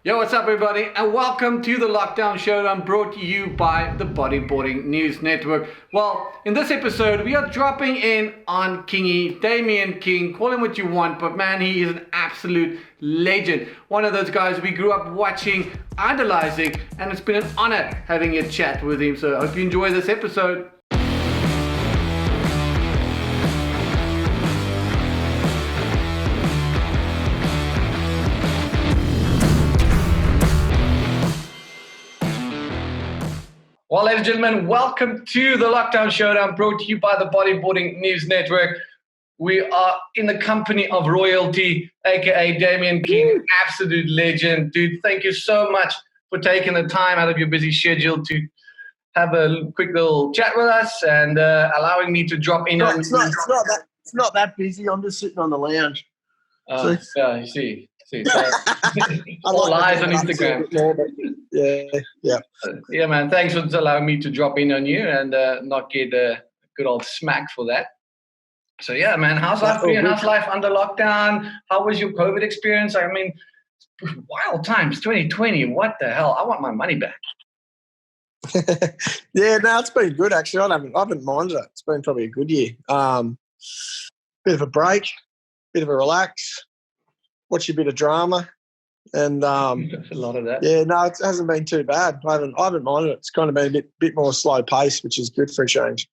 Yo, what's up, everybody, and welcome to the Lockdown Showdown, brought to you by the Bodyboarding News Network. Well, in this episode, we are dropping in on Kingy, Damian King. Call him what you want, but man, he is an absolute legend. One of those guys we grew up watching, idolizing, and it's been an honor having a chat with him. So I hope you enjoy this episode. Well, ladies and gentlemen, welcome to the Lockdown Showdown, brought to you by the Bodyboarding News Network. We are in the company of royalty, aka Damian King, absolute legend. Dude, thank you so much for taking the time out of your busy schedule to have a quick little chat with us and allowing me to drop in on. It's not that busy. I'm just sitting on the lounge. You see. So, all lies on Instagram. Yeah, man. Thanks for allowing me to drop in on you and not get a good old smack for that. So yeah, man. How's life for you? How's life under lockdown? How was your COVID experience? I mean, wild times, 2020. What the hell? I want my money back. Yeah, no, it's been good actually. I haven't minded it. It's been probably a good year. Bit of a break, bit of a relax. Watch a bit of drama, and a lot of that. Yeah, no, it hasn't been too bad. I haven't minded it. It's kind of been a bit more slow pace, which is good for a change.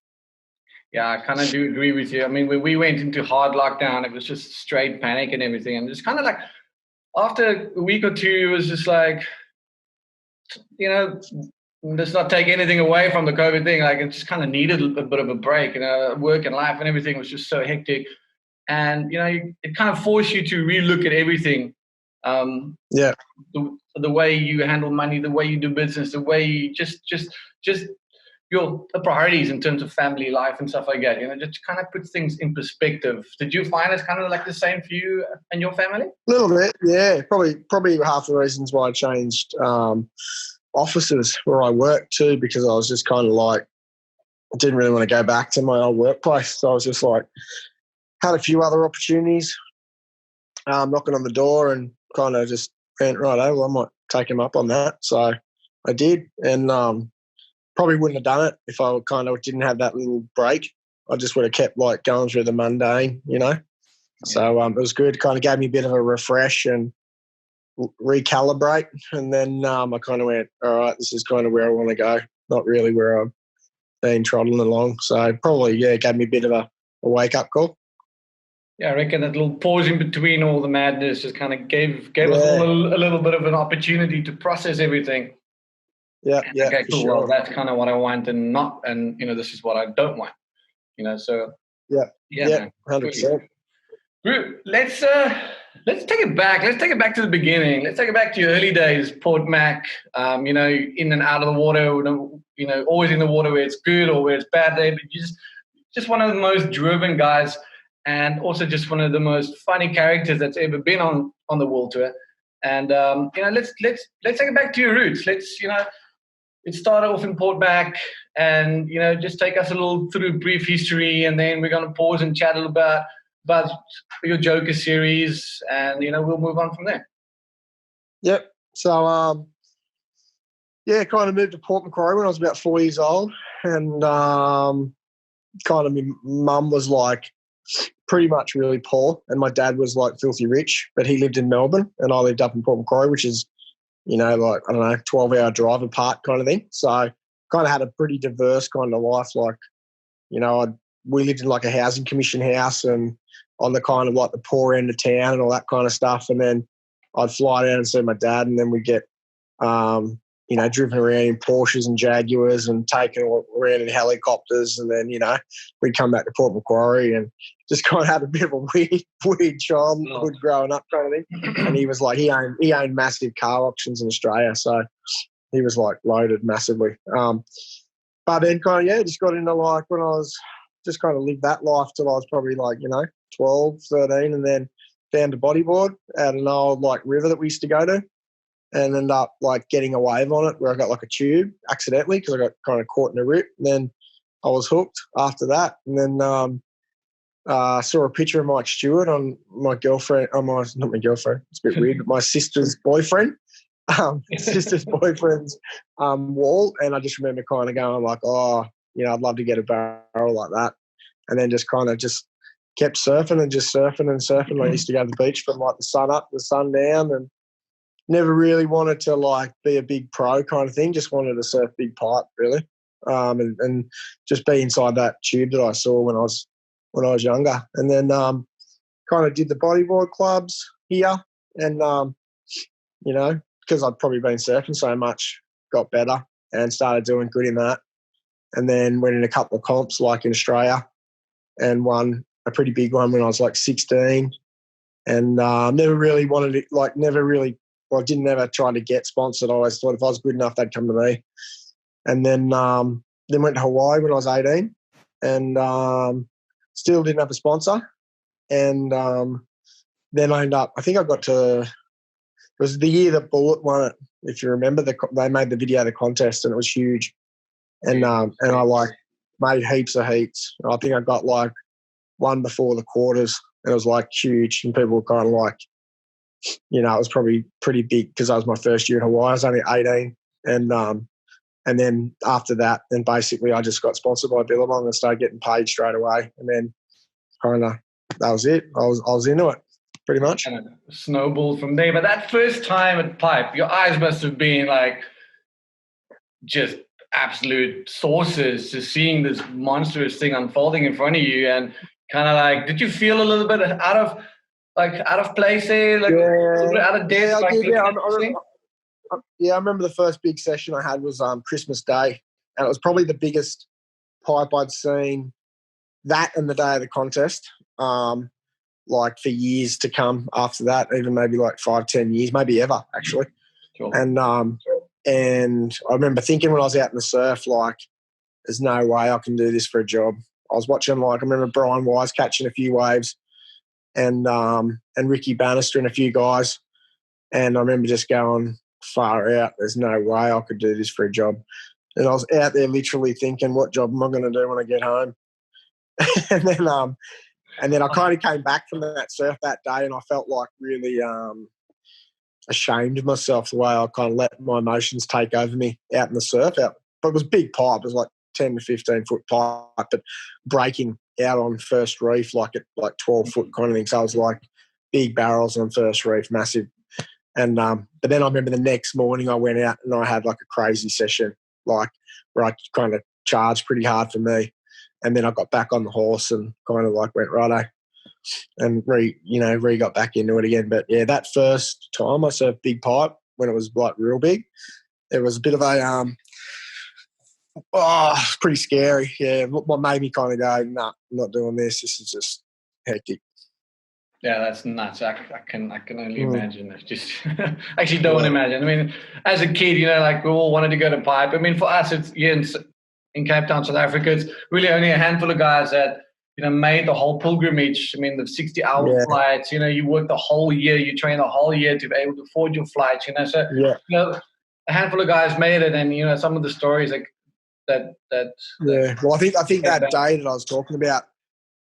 Yeah, I kind of do agree with you. I mean, when we went into hard lockdown, it was just straight panic and everything, and it's kind of like after a week or two, it was just like, you know, let's not take anything away from the COVID thing. Like, it just kind of needed a bit of a break. Work and life and everything was just so hectic. And, it kind of forced you to relook at everything. The way you handle money, the way you do business, the way you just your priorities in terms of family life and stuff like that. Just kind of put things in perspective. Did you find it's kind of like the same for you and your family? A little bit, yeah. Probably half the reasons why I changed offices where I work too, because I was just kind of like, I didn't really want to go back to my old workplace. So I was just like, had a few other opportunities, knocking on the door, and kind of just went, right, well, I might take him up on that. So I did, and probably wouldn't have done it if I kind of didn't have that little break. I just would have kept like going through the mundane, Yeah. So it was good. Kind of gave me a bit of a refresh and recalibrate. And then I kind of went, all right, this is kind of where I want to go, not really where I've been trotting along. So probably, yeah, gave me a bit of a wake-up call. Yeah, I reckon that little pause in between all the madness just kind of gave us all a little bit of an opportunity to process everything. Yeah, okay, cool. Sure. Well, that's kind of what I want and not, and this is what I don't want. So yeah, man, 100%. Let's take it back. Let's take it back to the beginning. Let's take it back to your early days, Port Mac. In and out of the water. Always in the water where it's good or where it's bad there. But you just one of the most driven guys. And also just one of the most funny characters that's ever been on the world tour. And let's take it back to your roots. Let's start off in Port Mac, and just take us a little through brief history, and then we're going to pause and chat a little about your Joker series, and we'll move on from there. Yep. So kind of moved to Port Macquarie when I was about 4 years old, and kind of my mum was like pretty much really poor, and my dad was like filthy rich, but he lived in Melbourne and I lived up in Port Macquarie, which is, like, I don't know, 12-hour drive apart kind of thing. So I kind of had a pretty diverse kind of life. Like, we lived in like a housing commission house and on the kind of like the poor end of town and all that kind of stuff. And then I'd fly down and see my dad, and then we'd get, driven around in Porsches and Jaguars and taken around in helicopters. And then, we'd come back to Port Macquarie and just kind of had a bit of a weird childhood growing up kind of thing. And he was like, he owned massive car auctions in Australia. So he was like loaded massively. But then kind of, just got into like when I was just kind of lived that life till I was probably like, 12, 13, and then found a bodyboard at an old like river that we used to go to. And ended up like getting a wave on it where I got like a tube accidentally because I got kind of caught in a rip. And then I was hooked after that. And then saw a picture of Mike Stewart on my girlfriend. Not my girlfriend. It's a bit weird, but my sister's boyfriend. sister's boyfriend's wall, and I just remember kind of going like, oh, you know, I'd love to get a barrel like that, and then just kind of just kept surfing and just surfing and surfing. I used to go to the beach from like the sun up, the sun down, and never really wanted to like be a big pro kind of thing. Just wanted to surf big pipe really, and just be inside that tube that I saw when I was younger. And then kind of did the bodyboard clubs here, and you know, because I'd probably been surfing so much, got better and started doing good in that. And then went in a couple of comps like in Australia and won a pretty big one when I was like 16. And never really wanted it, like didn't ever try to get sponsored. I always thought if I was good enough, they'd come to me. And then went to Hawaii when I was 18 and still didn't have a sponsor. And then I ended up, I think I got to, it was the year that Bullet won it. If you remember, they made the video of the contest and it was huge. And I like made heaps of heats. I think I got like one before the quarters. And it was like huge, and people were kind of like, you know, it was probably pretty big because that was my first year in Hawaii. I was only 18, and then after that, then basically I just got sponsored by Billabong and started getting paid straight away. And then kind of that was it. I was into it pretty much. And it snowballed from there. But that first time at Pipe, your eyes must have been like just absolute saucers, just seeing this monstrous thing unfolding in front of you, and kind of like, did you feel a little bit out of place there, like a little bit out of depth? I remember the first big session I had was Christmas Day, and it was probably the biggest pipe I'd seen, that and the day of the contest, like for years to come after that, even maybe like 5-10 years, maybe ever actually. Sure. And I remember thinking when I was out in the surf, like, there's no way I can do this for a job. I was watching, like, I remember Brian Wise catching a few waves and Ricky Bannister and a few guys. And I remember just going, far out, there's no way I could do this for a job. And I was out there literally thinking, what job am I going to do when I get home? and then I kind of came back from that surf that day, and I felt like really ashamed of myself the way I kind of let my emotions take over me out in the surf. But it was big pipe. It was like 10 to 15 foot pipe, but breaking out on first reef like at like 12 foot kind of thing. So I was like big barrels on first reef, massive. And but then I remember the next morning I went out and I had like a crazy session, like where I kind of charged pretty hard for me. And then I got back on the horse and kind of like went righto and re got back into it again. But yeah, that first time I surfed big pipe when it was like real big, it was a bit of a pretty scary. Yeah, what made me kind of go, nah, I'm not doing this. This is just hectic. Yeah, that's nuts. I can only imagine. I just actually don't want to imagine. I mean, as a kid, you know, like we all wanted to go to pipe. I mean, for us, it's in Cape Town, South Africa, it's really only a handful of guys that, you know, made the whole pilgrimage. I mean, the 60-hour flights, you know, you work the whole year, you train the whole year to be able to afford your flights, you know. So, you know, a handful of guys made it, and, you know, some of the stories like that. Well, I think that day that I was talking about,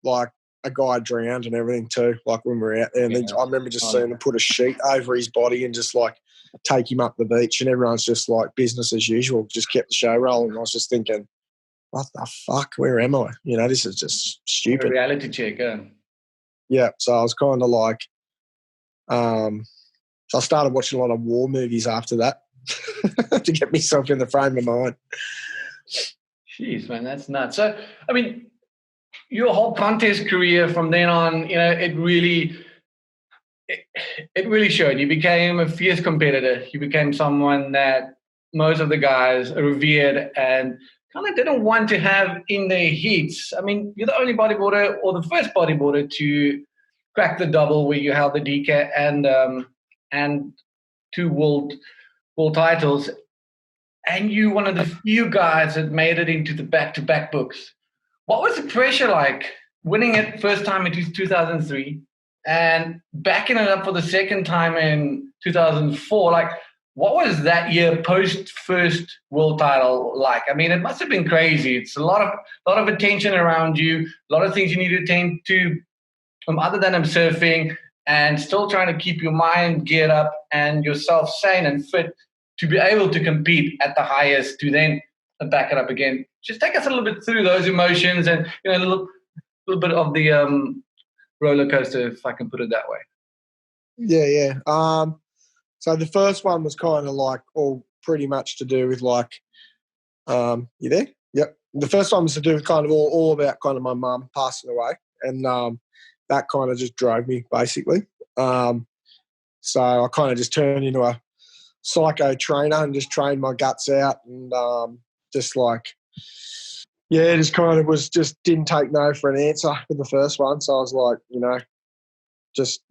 like, a guy drowned and everything too, like when we were out there. And then I remember just seeing them put a sheet over his body and just like take him up the beach, and everyone's just like business as usual, just kept the show rolling. I was just thinking, what the fuck, where am I? You know, this is just stupid. A reality check, yeah. So I was kind of like, so I started watching a lot of war movies after that to get myself in the frame of mind. Jeez, man, that's nuts. So, I mean, your whole contest career from then on, you know, it really showed. You became a fierce competitor. You became someone that most of the guys revered and kind of didn't want to have in their heats. I mean, you're the only bodyboarder, or the first bodyboarder, to crack the double where you held the DK and 2 world titles. And you one of the few guys that made it into the back-to-back books. What was the pressure like winning it first time in 2003 and backing it up for the second time in 2004? Like, what was that year post first world title like? I mean, it must have been crazy. It's a lot of attention around you, a lot of things you need to attend to other than surfing, and still trying to keep your mind geared up and yourself sane and fit to be able to compete at the highest, to then back it up again. Just take us a little bit through those emotions and a little bit of the roller coaster, if I can put it that way. Yeah. So the first one was kind of like all pretty much to do with like, you there? Yep. The first one was to do with kind of all about kind of my mum passing away, and that kind of just drove me basically. So I kind of just turned into a psycho trainer and just trained my guts out, and just like, yeah, just kind of didn't take no for an answer with the first one. So I was like, just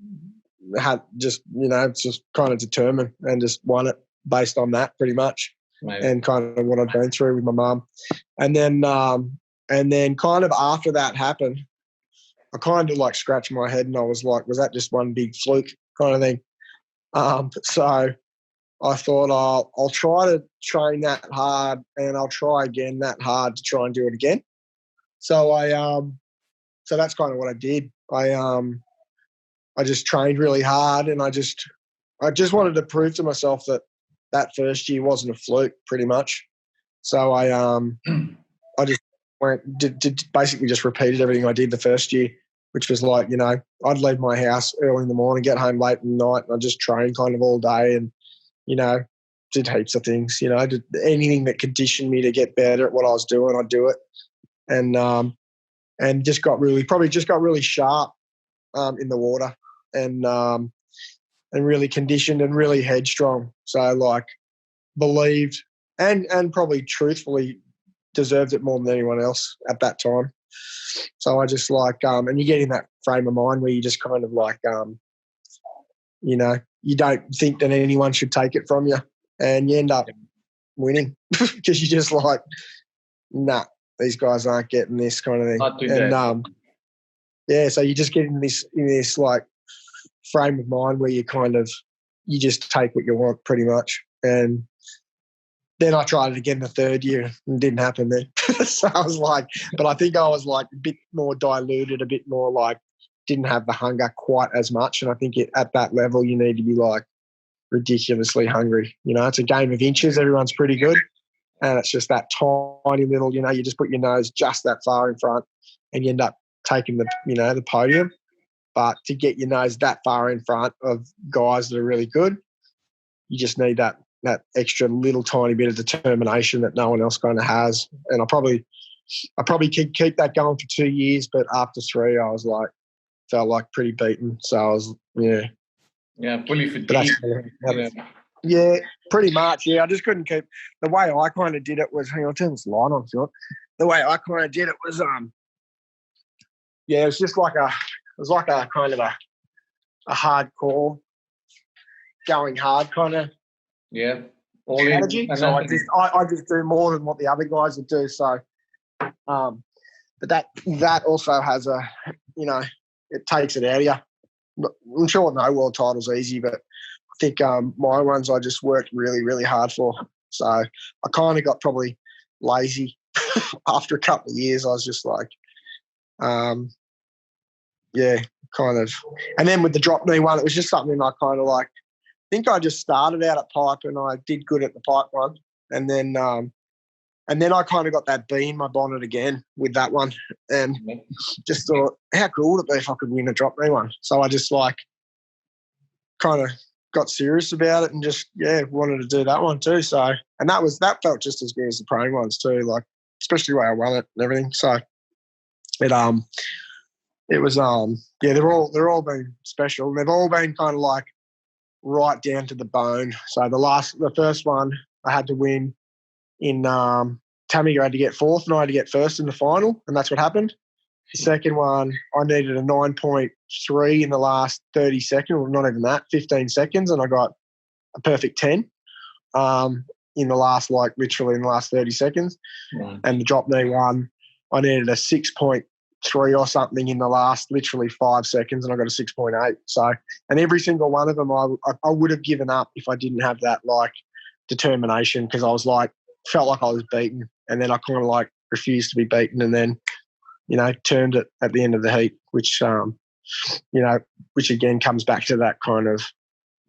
kind of determined and just won it based on that pretty much. Maybe. And kind of what I'd been through with my mum. And then kind of after that happened, I kind of like scratched my head and I was like, was that just one big fluke kind of thing? So I thought I'll try to train that hard and I'll try again that hard to try and do it again. So so that's kind of what I did. I just trained really hard and I just wanted to prove to myself that first year wasn't a fluke pretty much. So I just basically just repeated everything I did the first year, which was like, I'd leave my house early in the morning, get home late at night, and I just trained kind of all day and, did heaps of things, did anything that conditioned me to get better at what I was doing, I'd do it. And just got really sharp in the water and really conditioned and really headstrong. So like believed and probably truthfully deserved it more than anyone else at that time. So I just like, and you get in that frame of mind where you just kind of like, you don't think that anyone should take it from you and you end up winning because you're just like, nah, these guys aren't getting this kind of thing. And yeah, so you just get in this like frame of mind where you just take what you want pretty much. And then I tried it again the third year and it didn't happen then. So I was like, but I think I was like a bit more diluted, a bit more like didn't have the hunger quite as much. And I think at that level you need to be like ridiculously hungry. It's a game of inches. Everyone's pretty good. And it's just that tiny little, you just put your nose just that far in front and you end up taking the podium. But to get your nose that far in front of guys that are really good, you just need that extra little tiny bit of determination that no one else kind of has. And I probably keep that going for 2 years, but after 3, I was like, felt like pretty beaten. So I was, fully fatigued. Yeah, pretty much. Yeah, I just couldn't keep. The way I kind of did it was, hang on, turn this light on, Philip. The way I kind of did it was, it was just like a kind of a hardcore, going hard kind of strategy. So I just do more than what the other guys would do. So, but that also has it takes it out of you. I'm sure no world title's easy, but I think my ones I just worked really, really hard for. So I kind of got probably lazy after a couple of years. I was just like, kind of. And then with the drop knee one, it was just something I kind of like. I think I just started out at pipe and I did good at the pipe one, and then I kind of got that bee in my bonnet again with that one, and just thought, how cool would it be if I could win a drop knee one? So I just like kind of got serious about it and just wanted to do that one too. So and that felt just as good as the praying ones too, like especially the way I won it and everything. So it was they're all been special. They've all been kind of like right down to the bone. So the first one I had to win in Tamiga had to get fourth and I had to get first in the final, and that's what happened. The second one, I needed a 9.3 in the last 30 seconds, or not even that, 15 seconds, and I got a perfect 10 in the last, like literally in the last 30 seconds. Right. And the drop knee one, I needed a 6.3 or something in the last literally 5 seconds, and I got a 6.8. So, and every single one of them, I would have given up if I didn't have that like determination, because I was like, felt like I was beaten, and then I kind of like refused to be beaten, and then turned it at the end of the heat, which which again comes back to that kind of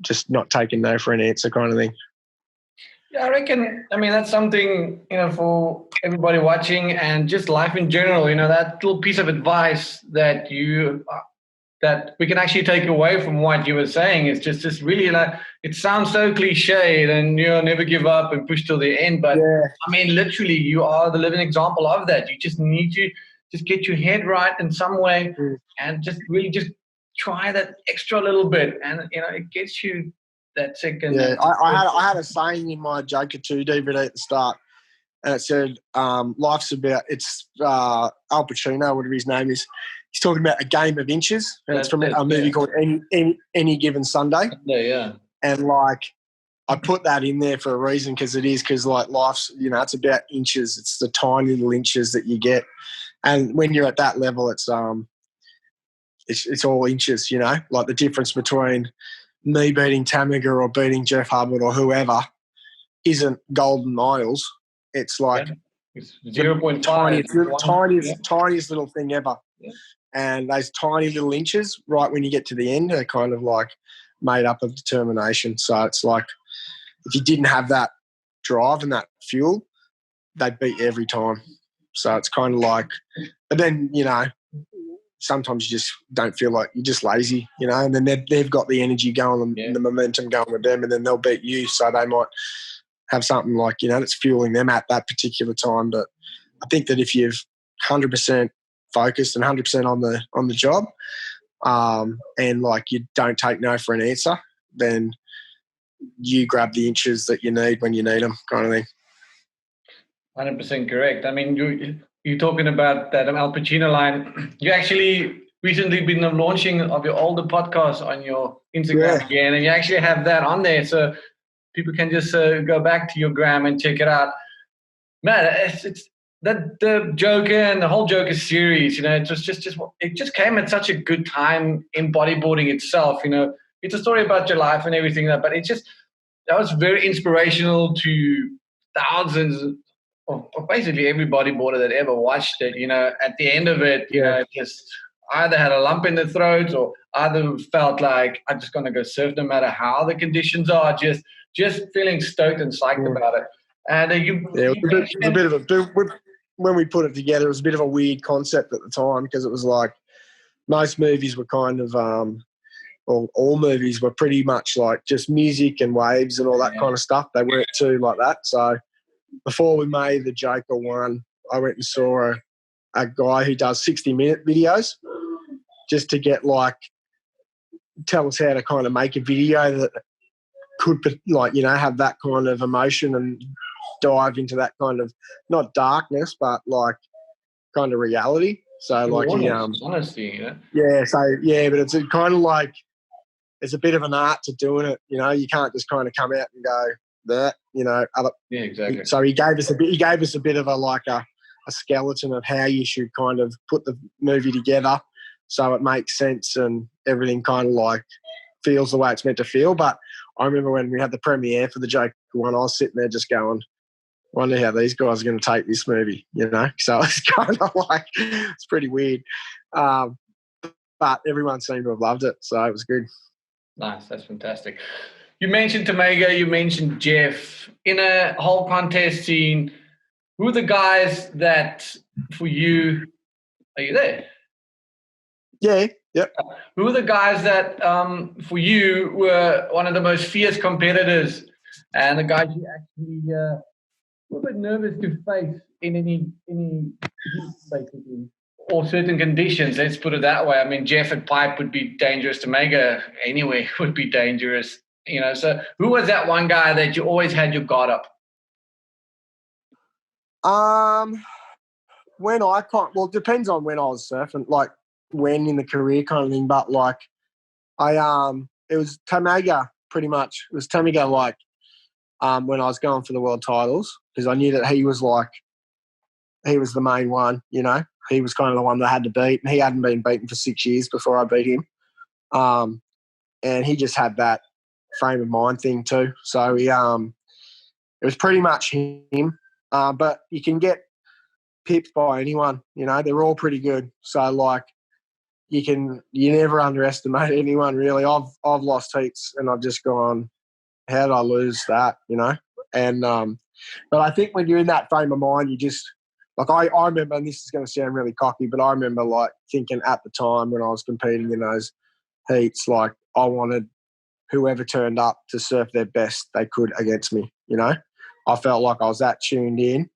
just not taking no for an answer kind of thing. Yeah, I reckon, I mean, that's something, for everybody watching and just life in general, that little piece of advice that we can actually take away from what you were saying is just really like, it sounds so cliched and never give up and push till the end. But Yeah. I mean, literally, you are the living example of that. You just need to just get your head right in some way and just really just try that extra little bit. And, it gets you that second. Yeah, I had a saying in my Joker 2 DVD at the start, and it said, life's about, it's Al Pacino, whatever his name is. He's talking about a game of inches, and it's from a movie called Any Given Sunday. Yeah. And, like, I put that in there for a reason because like, life's, it's about inches. It's the tiny little inches that you get. And when you're at that level, it's all inches, like the difference between me beating Tamiga or beating Jeff Hubbard or whoever isn't golden miles. It's like it's 0.5. Tiniest little thing ever. Yeah. And those tiny little inches, right when you get to the end, are kind of like made up of determination. So it's like if you didn't have that drive and that fuel, they'd beat you every time. So it's kind of like, but then, sometimes you just don't feel like, you're just lazy, and then they've got the energy going and the momentum going with them, and then they'll beat you. So they might have something like, that's fueling them at that particular time. But I think that if you've 100% focused and 100% on the job, and like you don't take no for an answer, then you grab the inches that you need when you need them, kind of thing. 100% correct. I mean, you're talking about that Al Pacino line. You actually recently been launching of your older podcast on your Instagram again, and you actually have that on there, so people can just go back to your gram and check it out. Man, it's that the Joker and the whole Joker series. It just came at such a good time in bodyboarding itself. It's a story about your life and everything, but that was very inspirational to thousands. Basically every bodyboarder that ever watched it, at the end of it, just either had a lump in the throat or either felt like I'm just going to go surf no matter how the conditions are, just feeling stoked and psyched about it. And it was a bit of a, when we put it together, it was a bit of a weird concept at the time because it was like most movies were kind of, all movies were pretty much like just music and waves and all that kind of stuff. They weren't too like that. So before we made the Joker one, I went and saw a guy who does 60-minute videos just to get tell us how to kind of make a video that could have that kind of emotion and dive into that kind of, not darkness, but like kind of reality. So honesty, yeah. So yeah, but it's kind of like, it's a bit of an art to doing it. You can't just kind of come out and go, that, exactly. So he gave us a bit of a skeleton of how you should kind of put the movie together so it makes sense and everything kind of like feels the way it's meant to feel. But I remember when we had the premiere for the Joker one, I was sitting there just going, wonder how these guys are going to take this movie, So it's kind of like, it's pretty weird. But everyone seemed to have loved it, so it was good. Nice, that's fantastic. You mentioned Tamiga, you mentioned Jeff. In a whole contest scene, who are the guys that for you, are you there? Yeah, yep. Who are the guys that for you were one of the most fierce competitors and the guys you actually were a bit nervous to face in any basically, or certain conditions, let's put it that way. I mean, Jeff at pipe would be dangerous. Tamiga anyway would be dangerous. So who was that one guy that you always had your guard up? It depends on when I was surfing, like when in the career kind of thing. But like it was Tamiga pretty much. It was Tamiga when I was going for the world titles because I knew that he was the main one. He was kind of the one that I had to beat. He hadn't been beaten for 6 years before I beat him, and he just had that frame of mind thing too. So it was pretty much him. But you can get pipped by anyone, they're all pretty good. So like, you never underestimate anyone really. I've lost heats and I've just gone, how did I lose that? You know, and but I think when you're in that frame of mind, you just like I remember, and this is going to sound really cocky, but I remember like thinking at the time when I was competing in those heats, like I wanted whoever turned up to surf their best they could against me. You know, I felt like I was that tuned in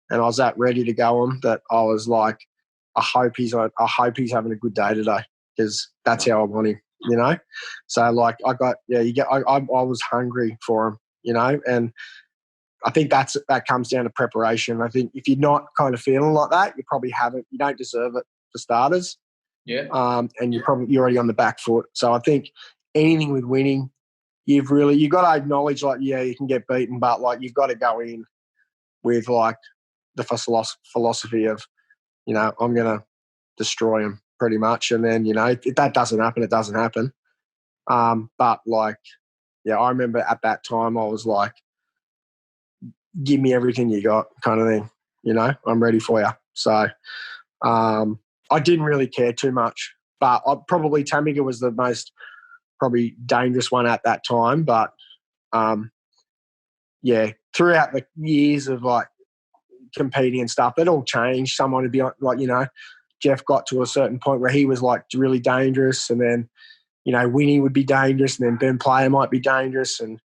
and I was that ready to go on that I was like, I hope he's having a good day today because that's how I want him. You know, so like I was hungry for him. You know, and I think that comes down to preparation. I think if you're not kind of feeling like that, you probably you don't deserve it for starters. Yeah. And you're already on the back foot. So I think anything with winning, you've got to acknowledge like, yeah, you can get beaten, but like you've got to go in with like the philosophy of, you know, I'm going to destroy him pretty much. And then, you know, if that doesn't happen, it doesn't happen. But like, yeah, I remember at that time I was like, give me everything you got kind of thing. You know, I'm ready for you. So I didn't really care too much, but probably Tamiga was the most probably dangerous one at that time. But yeah, throughout the years of like competing and stuff, it all changed. Someone would be like, you know, Jeff got to a certain point where he was like really dangerous, and then, you know, Winnie would be dangerous, and then Ben Player might be dangerous, and,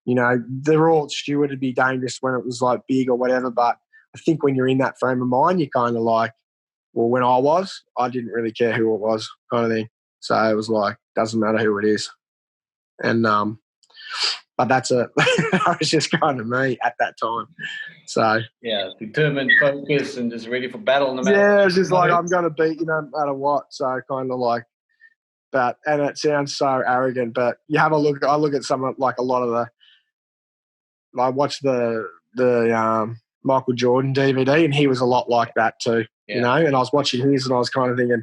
you know, they're all Stewart would be dangerous when it was like big or whatever. But I think when you're in that frame of mind, you kind of like, well, when I didn't really care who it was kind of thing. So it was like, doesn't matter who it is. And, but that was just kind of me at that time. So. Yeah, determined, focused, and just ready for battle no matter. Yeah, it was just like, I'm going to beat you no matter what. So kind of like that. And it sounds so arrogant, but you have a look. I look at some like a lot of I watched the Michael Jordan DVD, and he was a lot like that too. Yeah. You know, and I was watching his, and I was kind of thinking,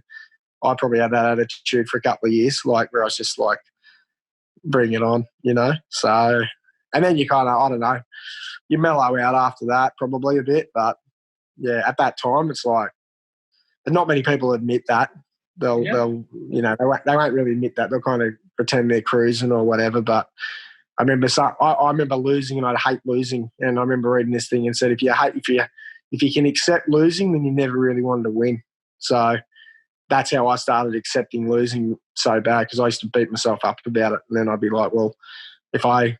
I probably had that attitude for a couple of years, like where I was just like, bring it on, you know. So, and then you kind of, I don't know, you mellow out after that probably a bit, but yeah, at that time it's like, and not many people admit that. They'll you know, they won't really admit that. They'll kind of pretend they're cruising or whatever, but. I remember losing, and I'd hate losing. And I remember reading this thing and said, if you can accept losing, then you never really wanted to win. So that's how I started accepting losing so bad, because I used to beat myself up about it. And then I'd be like, well, if I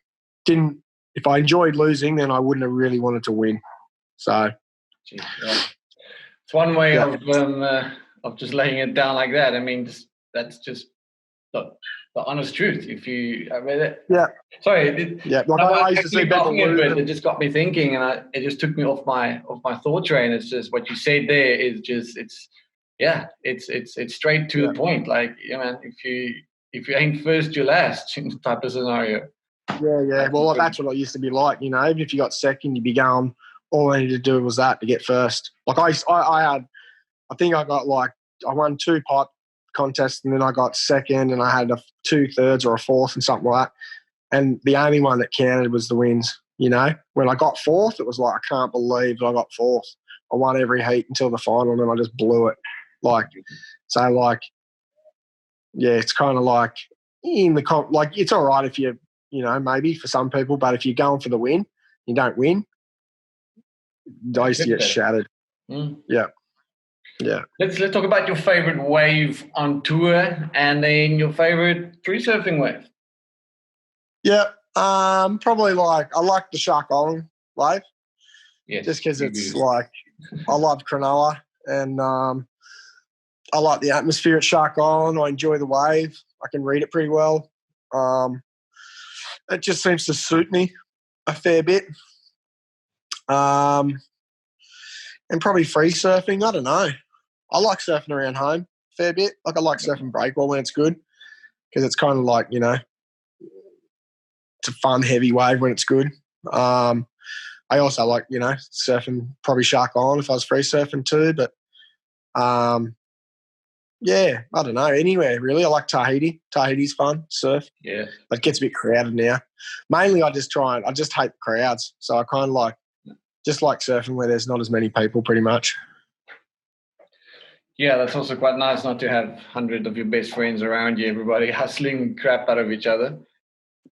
enjoyed losing, then I wouldn't have really wanted to win. So it's one way of just laying it down like that. I mean, that's just the honest truth. If you, I read it. Yeah. Sorry. Like I used to see people lose. But it just got me thinking, and it just took me off my thought train. It's just what you said there is just it's straight to the point. Like, you know, if you ain't first, you're last type of scenario. Yeah. Well, that's what I used to be like. You know, even if you got second, you'd be going, all I needed to do was that to get first. Like I won 2 pipe contests, and then I got second, and I had a 2 thirds or a 4th and something like that. And the only one that counted was the wins. You know, when I got 4th, it was like, I can't believe that I got 4th. I won every heat until the final, and then I just blew it. Like, so like, yeah, it's kind of like in the like, it's all right if you know, maybe for some people, but if you're going for the win, you don't win. I used to get shattered. Yeah. Yeah. Let's talk about your favorite wave on tour, and then your favorite free surfing wave. Yeah. Probably like, I like the Shark Island wave. Yes. Just because it's like, I love Cronulla, and I like the atmosphere at Shark Island. I enjoy the wave. I can read it pretty well. It just seems to suit me a fair bit. And probably free surfing. I don't know. I like surfing around home a fair bit. Like, I like surfing breakball when it's good, because it's kind of like, you know, it's a fun, heavy wave when it's good. I also like, you know, surfing probably Shark Island if I was free surfing too. But, yeah, I don't know. Anywhere, really. I like Tahiti. Tahiti's fun, surf. Yeah. But it gets a bit crowded now. Mainly I just hate the crowds. So I kind of just like surfing where there's not as many people pretty much. Yeah, that's also quite nice not to have hundreds of your best friends around you, everybody hustling crap out of each other.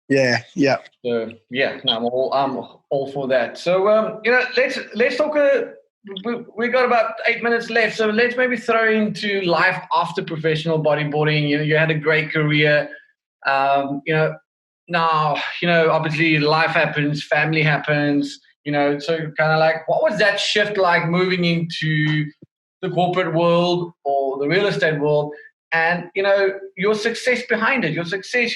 Yeah, yeah. So yeah, no, I'm all for that. So let's talk. We got about 8 minutes left, so let's maybe throw into life after professional bodyboarding. You had a great career. Now obviously life happens, family happens. So kind of like, what was that shift like moving into the corporate world or the real estate world, and your success behind it, your success.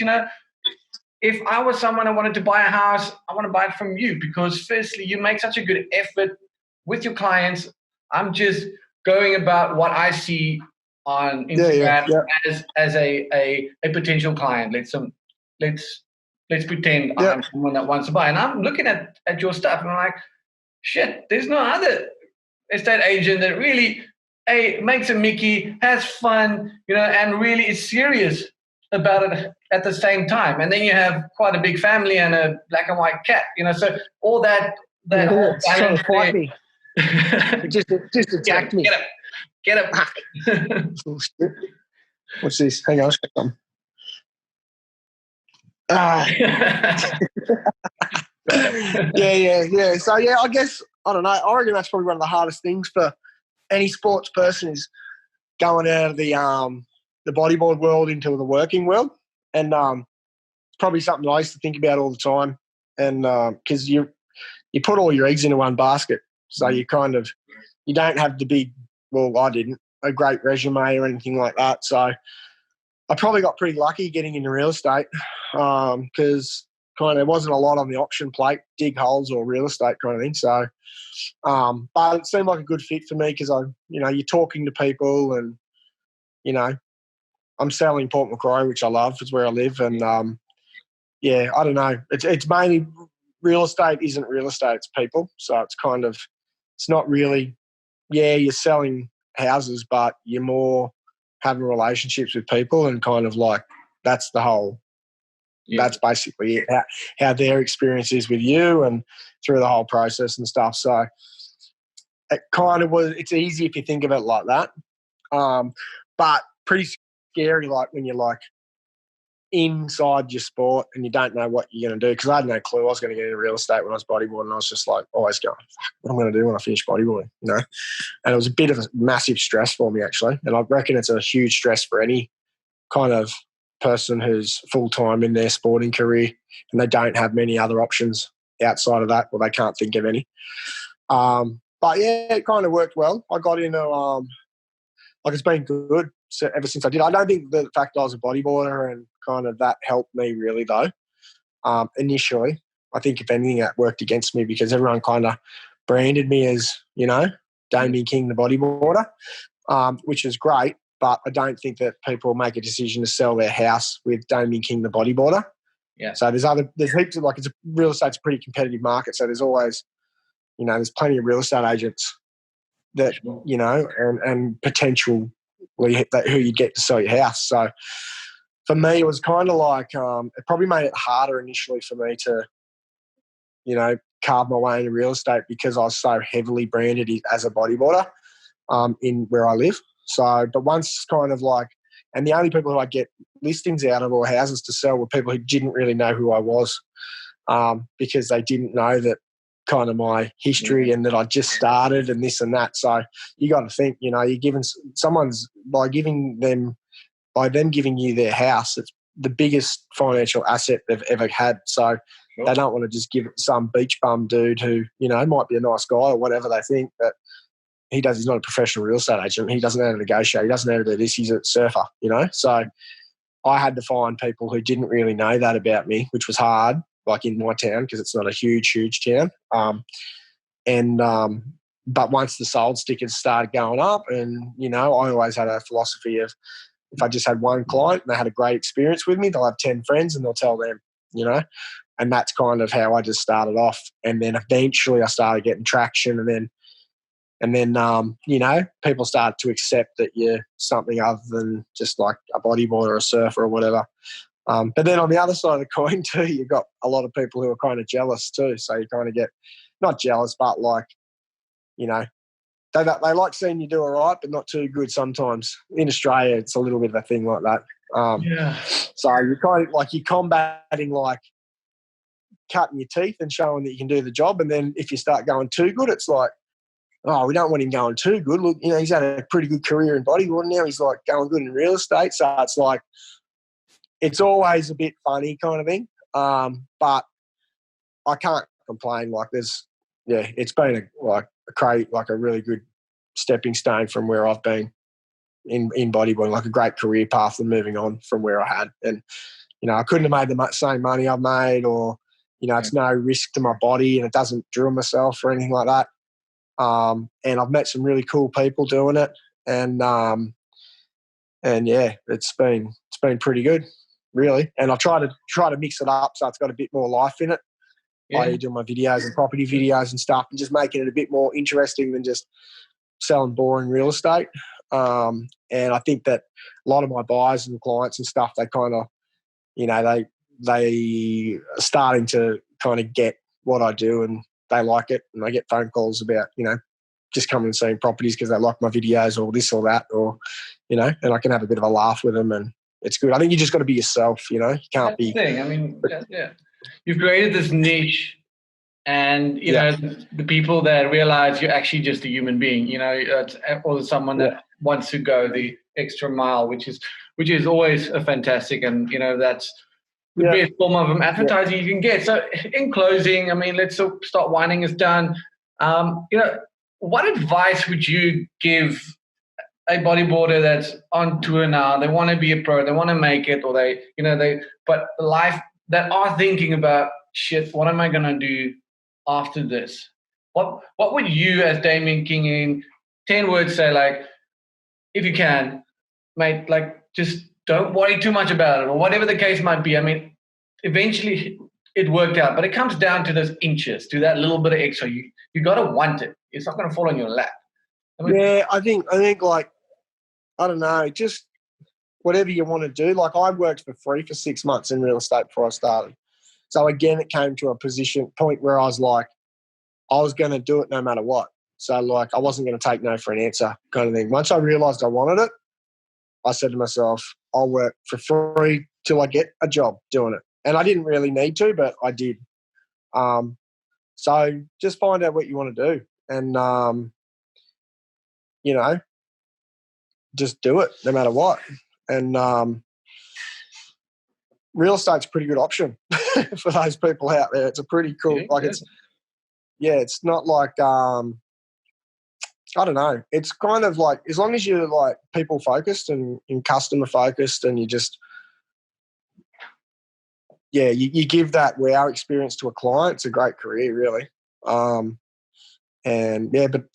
If I was someone who wanted to buy a house, I want to buy it from you because firstly, you make such a good effort with your clients. I'm just going about what I see on Instagram as a potential client. Let's pretend I'm someone that wants to buy. And I'm looking at your stuff and I'm like, shit, there's no other estate agent that really makes a Mickey, has fun, and really is serious about it at the same time. And then you have quite a big family and a black and white cat, so all that whole trying balance to fight there. me. just attacked me. Get him. Oh, shit. What's this? Hang on, yeah. So yeah, I guess I don't know. I reckon that's probably one of the hardest things for any sports person is going out of the bodyboard world into the working world, and it's probably something I used to think about all the time. And because you put all your eggs into one basket, so you don't have the big. Well, I didn't a great resume or anything like that, so I probably got pretty lucky getting into real estate because kind of there wasn't a lot on the option plate, dig holes or real estate kind of thing. So, but it seemed like a good fit for me because you're talking to people and, I'm selling Port Macquarie, which I love. It's where I live. And, I don't know. It's mainly real estate isn't real estate. It's people. So it's not really, you're selling houses, but you're more having relationships with people and kind of like that's the whole that's basically it, how their experience is with you and through the whole process and stuff. So it kind of it's easy if you think of it like that, but pretty scary like when you're like inside your sport and you don't know what you're going to do, because I had no clue I was going to get into real estate when I was bodyboarding. I was just like always going, what am I going to do when I finish bodyboarding, And it was a bit of a massive stress for me actually, and I reckon it's a huge stress for any kind of person who's full-time in their sporting career and they don't have many other options outside of that, or they can't think of any. But yeah, it kind of worked well. I got into it's been good ever since I did. I don't think the fact I was a bodyboarder and kind of that helped me really though. Initially, I think if anything that worked against me because everyone kind of branded me as, Damian King, the bodyboarder, which is great. But I don't think that people make a decision to sell their house with Damian King, the bodyboarder. Yeah. So there's heaps of real estate's a pretty competitive market. So there's always, there's plenty of real estate agents that, and potentially who you get to sell your house. So for me, it was kind of like, it probably made it harder initially for me to, carve my way into real estate because I was so heavily branded as a bodyboarder in where I live. So, but once kind of and the only people who I get listings out of or houses to sell were people who didn't really know who I was because they didn't know that kind of my history and that I just started and this and that. So you got to think, you're giving someone's by them giving you their house, it's the biggest financial asset they've ever had. So they don't want to just give it to some beach bum dude who, might be a nice guy or whatever they think, but he's not a professional real estate agent. He doesn't know how to negotiate. He doesn't know how to do this. He's a surfer, So I had to find people who didn't really know that about me, which was hard, like in my town, because it's not a huge, huge town. But once the sold stickers started going up and, I always had a philosophy of if I just had one client and they had a great experience with me, they'll have 10 friends and they'll tell them, and that's kind of how I just started off. And then eventually I started getting traction and then, people start to accept that you're something other than just like a bodyboarder or a surfer or whatever. But then on the other side of the coin too, you've got a lot of people who are kind of jealous too. So you kind of get, not jealous, but they like seeing you do all right, but not too good sometimes. In Australia, it's a little bit of a thing like that. So you're kind of like you're combating like cutting your teeth and showing that you can do the job. And then if you start going too good, it's like, oh, we don't want him going too good. Look, he's had a pretty good career in bodyboarding now. He's like going good in real estate. So it's like, it's always a bit funny kind of thing. But I can't complain. Like it's been a really good stepping stone from where I've been in bodyboarding, like a great career path and moving on from where I had. And, I couldn't have made the same money I've made, or, it's no risk to my body and it doesn't drill myself or anything like that. And I've met some really cool people doing it. And yeah, it's been pretty good, really. And I try to mix it up so it's got a bit more life in it. I do my videos and property videos and stuff, and just making it a bit more interesting than just selling boring real estate. And I think that a lot of my buyers and clients and stuff, they kind of, they are starting to kind of get what I do, and they like it. And I get phone calls about, just coming and seeing properties because they like my videos or this or that, or, and I can have a bit of a laugh with them, and it's good. I think you just got to be yourself, you can't be. Thing. I mean, you've created this niche, and the people that realize you're actually just a human being, or someone that wants to go the extra mile, which is always a fantastic, and that's the best form of advertising you can get. So in closing, I mean, let's start winding us down. What advice would you give a bodyboarder that's on tour now? They want to be a pro, they want to make it, or but life that are thinking about, shit, what am I going to do after this? What would you, as Damian King, in 10 words say, like, if you can, mate, like, just don't worry too much about it, or whatever the case might be. I mean, eventually it worked out, but it comes down to those inches, to that little bit of extra. You got to want it. It's not going to fall on your lap. I mean, I think like, I don't know, just whatever you want to do. Like, I worked for free for 6 months in real estate before I started. So again, it came to a point where I was like, I was going to do it no matter what. So like, I wasn't going to take no for an answer kind of thing. Once I realised I wanted it, I said to myself, I'll work for free till I get a job doing it. And I didn't really need to, but I did. So just find out what you want to do, and, just do it no matter what. And real estate's a pretty good option for those people out there. It's a pretty cool, it's not like, I don't know. It's kind of like, as long as you're like people focused and customer focused, and you just, you give that wow experience to a client, it's a great career, really. But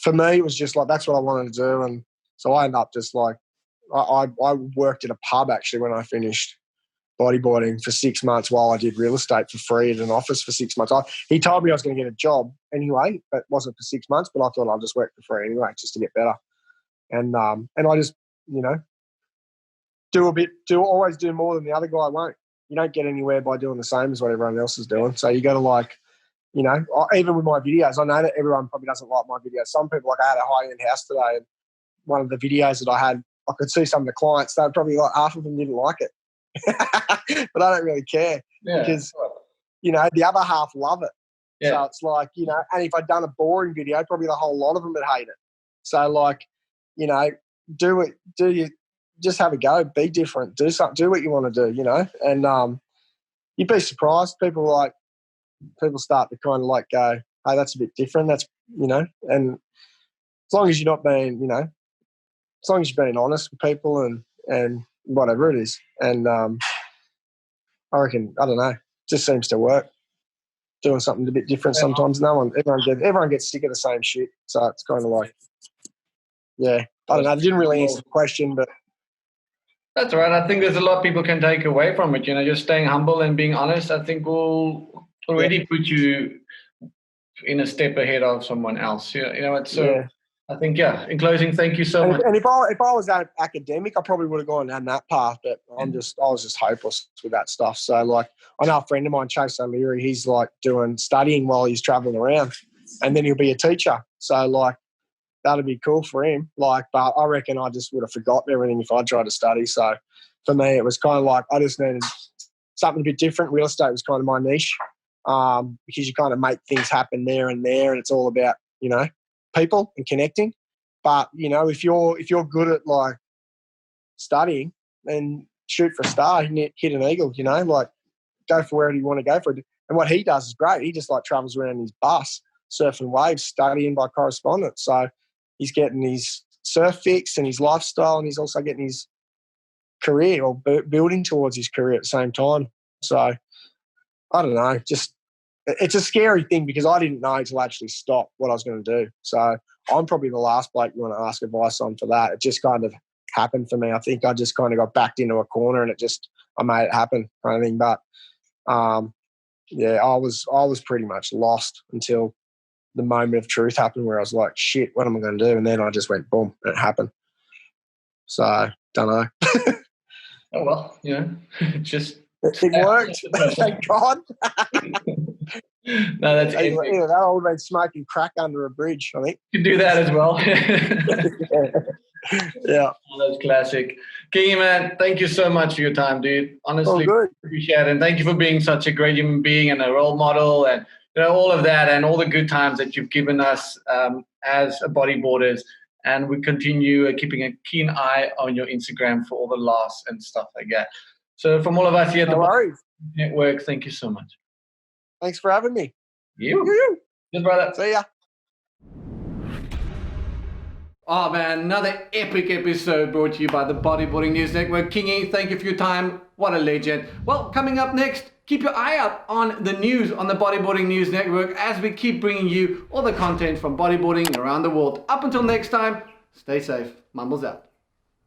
for me, it was just like, that's what I wanted to do. And so I ended up just like, I worked at a pub actually when I finished bodyboarding for 6 months while I did real estate for free at an office for 6 months. He told me I was going to get a job anyway, but it wasn't for 6 months, but I thought I'd just work for free anyway, just to get better. And I just, always do more than the other guy won't. You don't get anywhere by doing the same as what everyone else is doing. So you got to like, even with my videos, I know that everyone probably doesn't like my videos. Some people, like, I had a high-end house today, and one of the videos that I had, I could see some of the clients, they probably like half of them didn't like it. But I don't really care because, the other half love it. Yeah. So it's like, and if I'd done a boring video, probably the whole lot of them would hate it. So like, just have a go, be different, do something, do what you want to do, and you'd be surprised. People start to kind of like go, hey, that's a bit different. That's, and as long as you're not being, as long as you're being honest with people and whatever it is. And I reckon, I don't know, just seems to work. Doing something a bit different sometimes. Everyone gets sick of the same shit. So it's kind of like, I don't know. I didn't really answer the question, but. That's right. I think there's a lot people can take away from it. Just staying humble and being honest, I think will already put you in a step ahead of someone else. I think, in closing, thank you so much. And if I was an academic, I probably would have gone down that path, but I was just hopeless with that stuff. So like, I know a friend of mine, Chase O'Leary, he's like studying while he's traveling around, and then he'll be a teacher. So like, that'd be cool for him. Like, but I reckon I just would have forgotten everything if I tried to study. So for me, it was kind of like I just needed something a bit different. Real estate was kind of my niche, because you kind of make things happen there, and it's all about, you know, people and connecting. But, you know, if you're good at like studying, then shoot for a star, hit an eagle, you know, like go for wherever you want to go for it. And what he does is great. He just like travels around in his bus, surfing waves, studying by correspondence. So he's getting his surf fix and his lifestyle, and he's also getting his career or building towards his career at the same time. So I don't know, just it's a scary thing because I didn't know to actually stop what I was going to do. So I'm probably the last bloke you want to ask advice on for that. It just kind of happened for me. I think I just kind of got backed into a corner and I made it happen kind of thing. But yeah, I was pretty much lost until the moment of truth happened where I was like, shit, what am I going to do? And then I just went, boom, and it happened. So, don't know. Oh, well, you know, it worked. Thank God. No, that's epic. Yeah, that old man smoking crack under a bridge, I think. You can do that as well. Yeah. Oh, that's classic. King, man, thank you so much for your time, dude. Honestly, appreciate it. And thank you for being such a great human being and a role model, and you know, all of that and all the good times that you've given us as bodyboarders. And we continue keeping a keen eye on your Instagram for all the laughs and stuff like that. So from all of us here at the Bodyboarding Network, thank you so much. Thanks for having me. You. Yes, brother. See ya. Oh man, another epic episode brought to you by the Bodyboarding News Network. Kingy, thank you for your time. What a legend. Well, coming up next, keep your eye out on the news on the Bodyboarding News Network as we keep bringing you all the content from bodyboarding around the world. Up until next time, stay safe. Mumbles out.